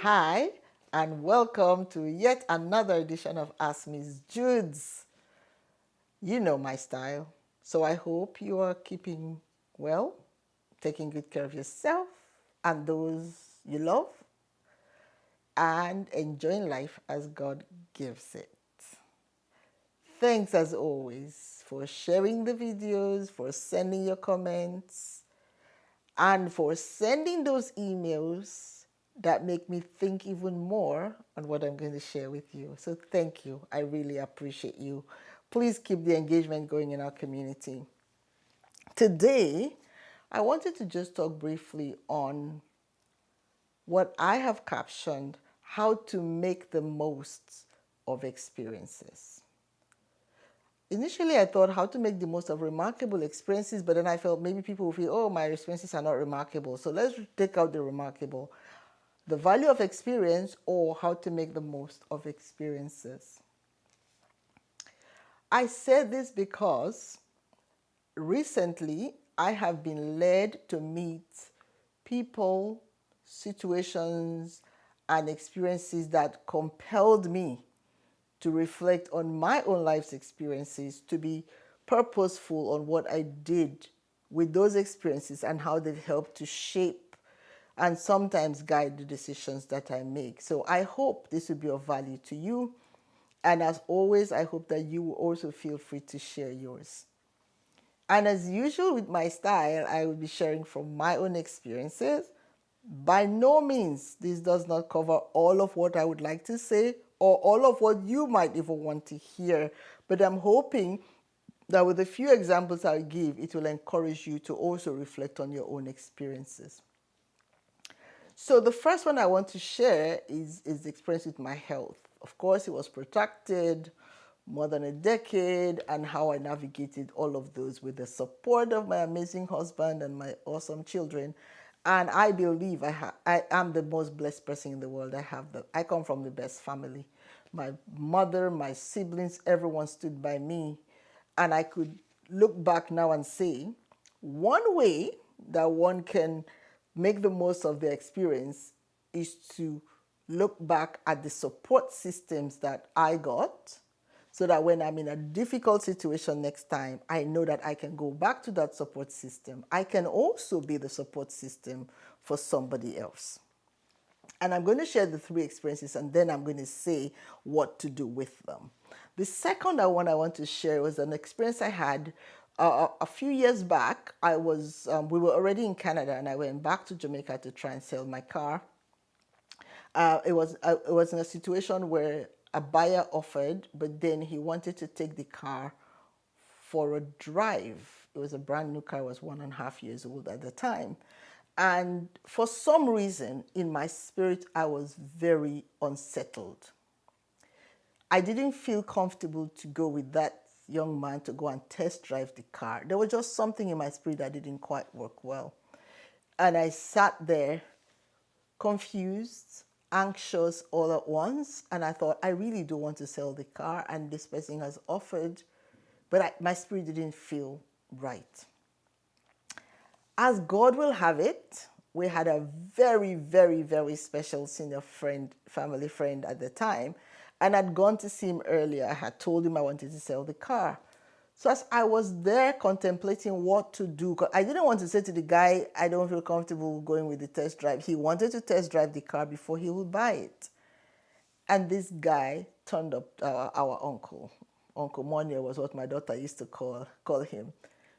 Hi, and welcome to yet another edition of Ask Miss Judes. You know my style, so I hope you are keeping well, taking good care of yourself and those you love, and enjoying life as God gives it. Thanks as always for sharing the videos, for sending your comments, and for sending those emails that make me think even more on what I'm going to share with you. So thank you. I really appreciate you. Please keep the engagement going in our community. Today, I wanted to just talk briefly on what I have captioned how to make the most of experiences. Initially, I thought how to make the most of remarkable experiences, but then I felt maybe people will feel, oh, my experiences are not remarkable. So let's take out the remarkable. The value of experience or how to make the most of experiences. I said this because recently I have been led to meet people, situations, and experiences that compelled me to reflect on my own life's experiences, to be purposeful on what I did with those experiences and how they helped to shape and sometimes guide the decisions that I make. So I hope this will be of value to you. And as always, I hope that you will also feel free to share yours. And as usual with my style, I will be sharing from my own experiences. By no means, this does not cover all of what I would like to say or all of what you might even want to hear. But I'm hoping that with the few examples I'll give, it will encourage you to also reflect on your own experiences. So the first one I want to share is the experience with my health. Of course, it was protracted, more than a decade, and how I navigated all of those with the support of my amazing husband and my awesome children. And I believe I am the most blessed person in the world. I come from the best family. My mother, my siblings, everyone stood by me. And I could look back now and say, one way that one can make the most of the experience is to look back at the support systems that I got so that when I'm in a difficult situation next time, I know that I can go back to that support system. I can also be the support system for somebody else. And I'm going to share the three experiences and then I'm going to say what to do with them. The second one I want to share was an experience I had a few years back. We were already in Canada and I went back to Jamaica to try and sell my car. It was in a situation where a buyer offered, but then he wanted to take the car for a drive. It was a brand new car. I was 1.5 years old at the time. And for some reason, in my spirit, I was very unsettled. I didn't feel comfortable to go with that young man to go and test drive the car. There was just something in my spirit that didn't quite work well. And I sat there confused, anxious all at once. And I thought, I really don't want to sell the car. And this person has offered, but my spirit didn't feel right. As God will have it, we had a very, very, very special senior friend, family friend at the time, and I'd gone to see him earlier. I had told him I wanted to sell the car. So as I was there contemplating what to do, 'cause I didn't want to say to the guy, I don't feel comfortable going with the test drive. He wanted to test drive the car before he would buy it. And this guy turned up, our uncle. Uncle Monier was what my daughter used to call him.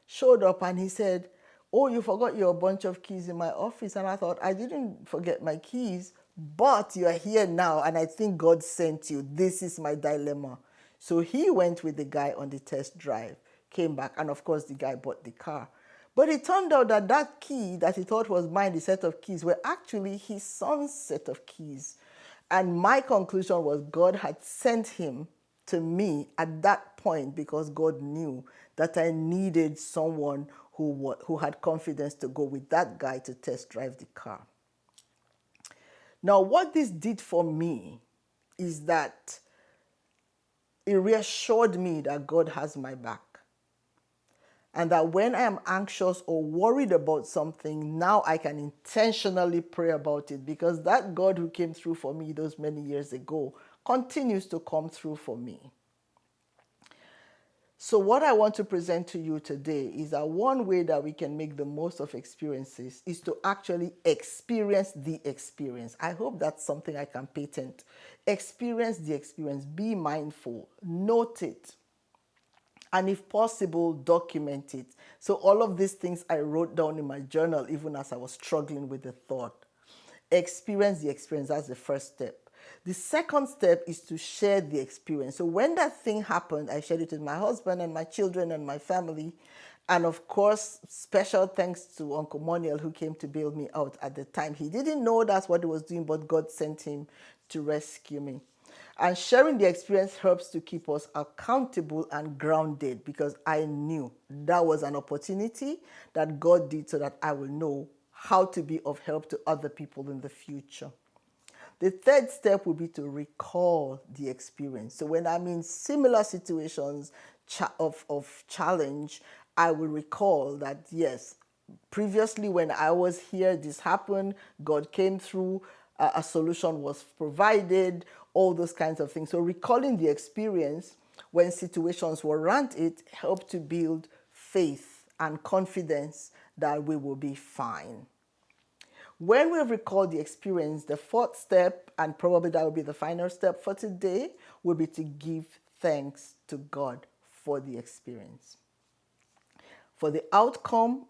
Showed up and he said, oh, you forgot your bunch of keys in my office. And I thought, I didn't forget my keys, but you're here now and I think God sent you. This is my dilemma. So he went with the guy on the test drive, came back, and of course the guy bought the car. But it turned out that that key that he thought was mine, the set of keys, were actually his son's set of keys. And my conclusion was God had sent him to me at that point because God knew that I needed someone who had confidence to go with that guy to test drive the car. Now, what this did for me is that it reassured me that God has my back. And that when I am anxious or worried about something, now I can intentionally pray about it, because that God who came through for me those many years ago continues to come through for me. So what I want to present to you today is that one way that we can make the most of experiences is to actually experience the experience. I hope that's something I can patent. Experience the experience. Be mindful. Note it. And if possible, document it. So all of these things I wrote down in my journal even as I was struggling with the thought. Experience the experience. That's the first step. The second step is to share the experience. So when that thing happened, I shared it with my husband and my children and my family. And of course, special thanks to Uncle Moniel, who came to bail me out at the time. He didn't know that's what he was doing, but God sent him to rescue me. And sharing the experience helps to keep us accountable and grounded, because I knew that was an opportunity that God did so that I will know how to be of help to other people in the future. The third step would be to recall the experience. So when I'm in similar situations of challenge, I will recall that, yes, previously when I was here, this happened, God came through, a solution was provided, all those kinds of things. So recalling the experience when situations warrant it helped to build faith and confidence that we will be fine. When we've recalled the experience, the fourth step, and probably that will be the final step for today, will be to give thanks to God for the experience, for the outcome,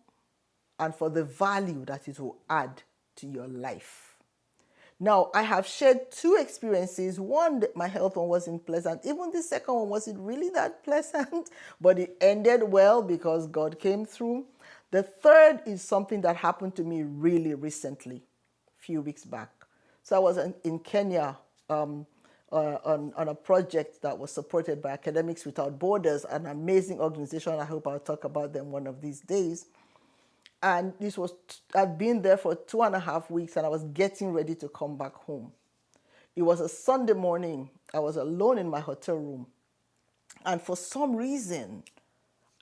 and for the value that it will add to your life. Now, I have shared two experiences. One, my health one wasn't pleasant. Even the second one wasn't really that pleasant, but it ended well because God came through. The third is something that happened to me really recently, a few weeks back. So I was in Kenya on a project that was supported by Academics Without Borders, an amazing organization. I hope I'll talk about them one of these days. And I'd been there for 2.5 weeks, and I was getting ready to come back home. It was a Sunday morning. I was alone in my hotel room. And for some reason,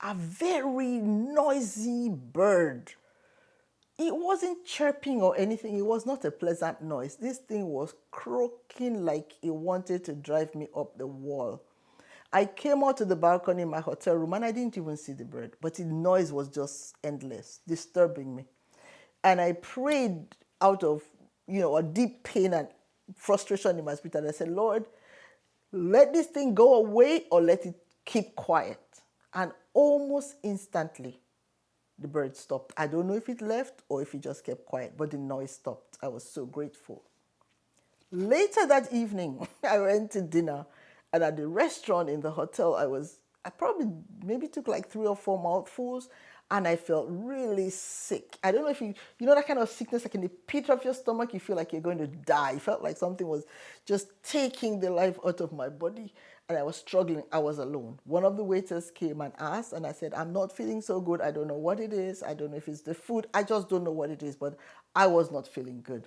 a very noisy bird, it wasn't chirping or anything. It was not a pleasant noise. This thing was croaking like it wanted to drive me up the wall. I came out to the balcony in my hotel room and I didn't even see the bird, but the noise was just endless, disturbing me. And I prayed out of, a deep pain and frustration in my spirit. And I said, Lord, let this thing go away or let it keep quiet. And almost instantly, the bird stopped. I don't know if it left or if it just kept quiet, but the noise stopped. I was so grateful. Later that evening, I went to dinner, and at the restaurant in the hotel, I probably maybe took like 3 or 4 mouthfuls, and I felt really sick. I don't know if you know that kind of sickness, like in the pit of your stomach, you feel like you're going to die. It felt like something was just taking the life out of my body, and I was struggling. I was alone. One of the waiters came and asked, and I said, I'm not feeling so good. I don't know what it is. I don't know if it's the food. I just don't know what it is, but I was not feeling good.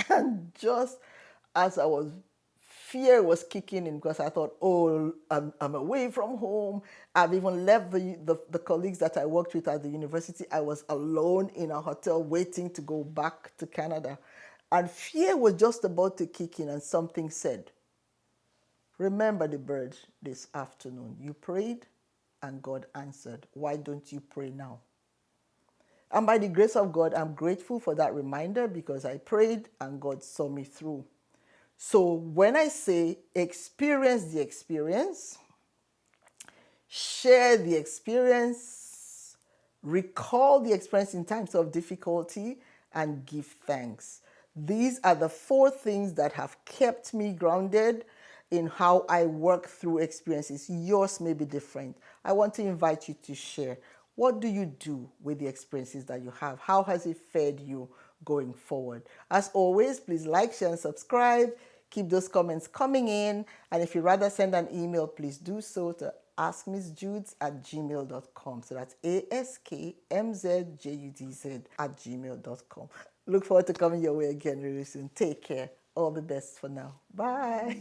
And just as fear was kicking in, because I thought, oh, I'm away from home. I've even left the colleagues that I worked with at the university. I was alone in a hotel waiting to go back to Canada. And fear was just about to kick in, and something said, remember the bird this afternoon. You prayed and God answered. Why don't you pray now? And by the grace of God, I'm grateful for that reminder, because I prayed and God saw me through. So when I say experience the experience, share the experience, recall the experience in times of difficulty, and give thanks. These are the 4 things that have kept me grounded in how I work through experiences. Yours may be different. I want to invite you to share. What do you do with the experiences that you have? How has it fed you going forward? As always, please like, share, and subscribe. Keep those comments coming in. And if you'd rather send an email, please do so to askmissjudes@gmail.com. So that's askmzjudz@gmail.com. Look forward to coming your way again really soon. Take care. All the best for now. Bye.